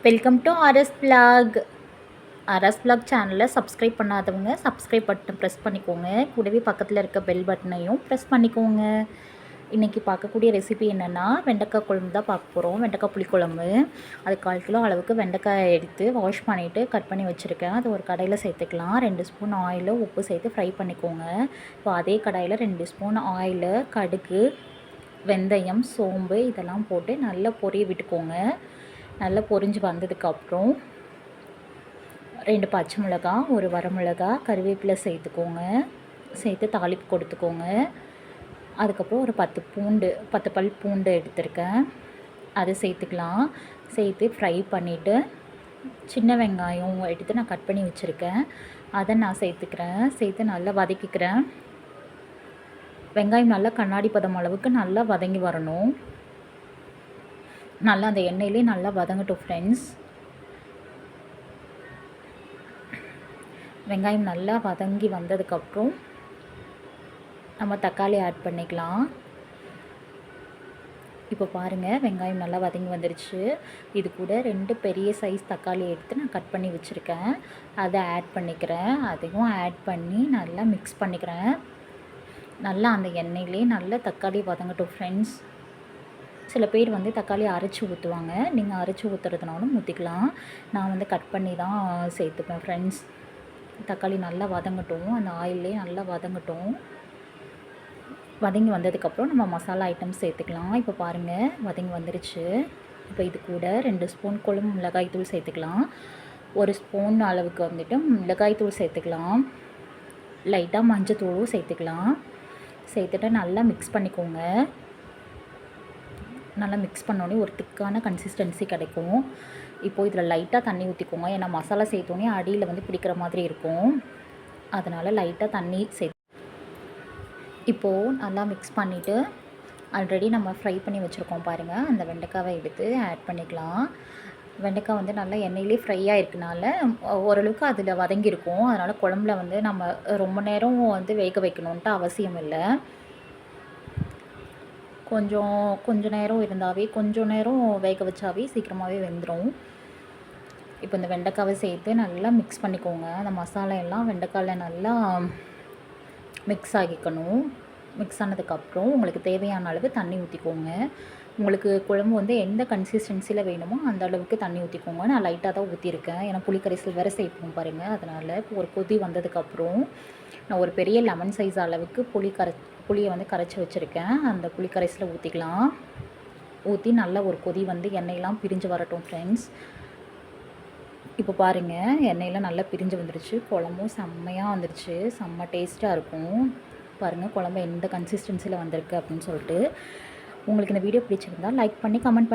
Welcome to RS block. RS block சேனலை subscribe பண்ணாதவங்க subscribe button press பண்ணிக்கோங்க. கூடவே பக்கத்தில் இருக்க பெல் பட்டனையும் ப்ரெஸ் பண்ணிக்கோங்க. இன்றைக்கி பார்க்கக்கூடிய ரெசிபி என்னென்னா வெண்டைக்காய் குழம்பு தான் பார்க்க போகிறோம். வெண்டைக்காய் புளிக்குழம்பு. அது 1/4 கிலோ அளவுக்கு வெண்டைக்காயை எடுத்து வாஷ் பண்ணிவிட்டு கட் பண்ணி வச்சுருக்கேன். அது ஒரு கடாயில் சேர்த்துக்கலாம். 2 ஸ்பூன் ஆயில், உப்பு சேர்த்து ஃப்ரை பண்ணிக்கோங்க. இப்போ அதே கடாயில் 2 ஸ்பூன் ஆயில், கடுகு, வெந்தயம், சோம்பு இதெல்லாம் போட்டு நல்லா பொரிய விட்டுக்கோங்க. நல்லா பொரிஞ்சு வந்ததுக்கப்புறம் 2 பச்சை மிளகாய், 1 வரமிளகா, கருவேப்பிலை சேர்த்துக்கோங்க. சேர்த்து தாளிப்பு கொடுத்துக்கோங்க. அதுக்கப்புறம் ஒரு 10 பல் பூண்டு எடுத்திருக்கேன். அதை சேர்த்துக்கலாம். சேர்த்து ஃப்ரை பண்ணிவிட்டு சின்ன வெங்காயம் எடுத்து நான் கட் பண்ணி வச்சுருக்கேன். அதை நான் சேர்த்துக்கிறேன். சேர்த்து நல்லா வதக்கிக்கிறேன். வெங்காயம் நல்லா கண்ணாடி பதம் அளவுக்கு நல்லா வதங்கி வரணும். நல்லா அந்த எண்ணெயிலே நல்லா வதங்கட்டும் ஃப்ரெண்ட்ஸ். வெங்காயம் நல்லா வதங்கி வந்ததுக்கப்புறம் நம்ம தக்காளி ஆட் பண்ணிக்கலாம். இப்போ பாருங்கள், வெங்காயம் நல்லா வதங்கி வந்துருச்சு. இது கூட 2 பெரிய சைஸ் தக்காளி எடுத்து நான் கட் பண்ணி வச்சுருக்கேன். அதை ஆட் பண்ணிக்கிறேன். அதையும் ஆட் பண்ணி நல்லா மிக்ஸ் பண்ணிக்கிறேன். நல்லா அந்த எண்ணெயிலே நல்லா தக்காளி வதங்கட்டும் ஃப்ரெண்ட்ஸ். சில பேர் வந்து தக்காளி அரைச்சி ஊற்றுவாங்க. நீங்கள் அரைச்சி ஊற்றுறதுனாலும் ஊற்றிக்கலாம். நான் கட் பண்ணி தான் சேர்த்துப்பேன் ஃப்ரெண்ட்ஸ். தக்காளி நல்லா வதங்கட்டும். அந்த ஆயிலே நல்லா வதங்கட்டும். வதங்கி வந்ததுக்கப்புறம் நம்ம மசாலா ஐட்டம் சேர்த்துக்கலாம். இப்போ பாருங்கள், வதங்கி வந்துருச்சு. இப்போ இது கூட 2 ஸ்பூன் குழம்பு மிளகாய் தூள் சேர்த்துக்கலாம். 1 ஸ்பூன் அளவுக்கு மிளகாய் தூள் சேர்த்துக்கலாம். லைட்டாக மஞ்சள் தூளும் சேர்த்துக்கலாம். சேர்த்துட்டு நல்லா மிக்ஸ் பண்ணிக்கோங்க. நல்லா மிக்ஸ் பண்ணோடனே ஒரு திக்கான கன்சிஸ்டன்சி கிடைக்கும். இப்போது இதில் லைட்டாக தண்ணி ஊற்றிக்கோங்க. ஏன்னா மசாலா சேர்த்தோன்னே அடியில் பிடிக்கிற மாதிரி இருக்கும். அதனால் லைட்டாக தண்ணி இப்போது நல்லா மிக்ஸ் பண்ணிவிட்டு ஆல்ரெடி நம்ம ஃப்ரை பண்ணி வச்சுருக்கோம் பாருங்கள், அந்த வெண்டைக்காவை எடுத்து ஆட் பண்ணிக்கலாம். வெண்டைக்காய் நல்லா எண்ணெயிலே ஃப்ரையாக இருக்கனால ஓரளவுக்கு அதில் வதங்கியிருக்கும். அதனால் குழம்புல நம்ம ரொம்ப நேரம் வேக வைக்கணுன்ட்டு அவசியம் இல்லை. கொஞ்சம் நேரம் இருந்தாவே, கொஞ்சம் நேரம் வேக வச்சாவே சீக்கிரமாகவே வெந்துடும். இப்போ இந்த வெண்டைக்காவை சேர்த்து நல்லா மிக்ஸ் பண்ணிக்கோங்க. அந்த மசாலா எல்லாம் வெண்டைக்காயில் நல்லா மிக்ஸ் ஆகிக்கணும். மிக்ஸ் ஆனதுக்கப்புறம் உங்களுக்கு தேவையான அளவு தண்ணி ஊற்றிக்கோங்க. உங்களுக்கு குழம்பு எந்த கன்சிஸ்டன்சியில் வேணுமோ அந்த அளவுக்கு தண்ணி ஊற்றிக்கோங்க. நான் லைட்டாக தான் ஊற்றிருக்கேன். ஏன்னா புளிக்கரைசல் வேறு சேர்ப்போம் பாருங்கள். அதனால் இப்போ ஒரு கொதி வந்ததுக்கப்புறம் நான் ஒரு பெரிய லெமன் சைஸ் அளவுக்கு புளியை கரைச்சி வச்சுருக்கேன். அந்த புளி கரைசலை ஊற்றிக்கலாம். ஊற்றி நல்லா ஒரு கொதி எண்ணெயெல்லாம் பிரிஞ்சு வரட்டும் ஃப்ரெண்ட்ஸ். இப்போ பாருங்கள், எண்ணெயெல்லாம் நல்லா பிரிஞ்சு வந்துடுச்சு. குழம்பும் செம்மையாக வந்துடுச்சு. செம்ம டேஸ்ட்டாக இருக்கும். பாருங்கள் குழம்பு எந்த கன்சிஸ்டன்சியில் வந்திருக்கு அப்படின்னு சொல்லிட்டு. உங்களுக்கு இந்த வீடியோ பிடிச்சிருந்தால் லைக் பண்ணி கமெண்ட்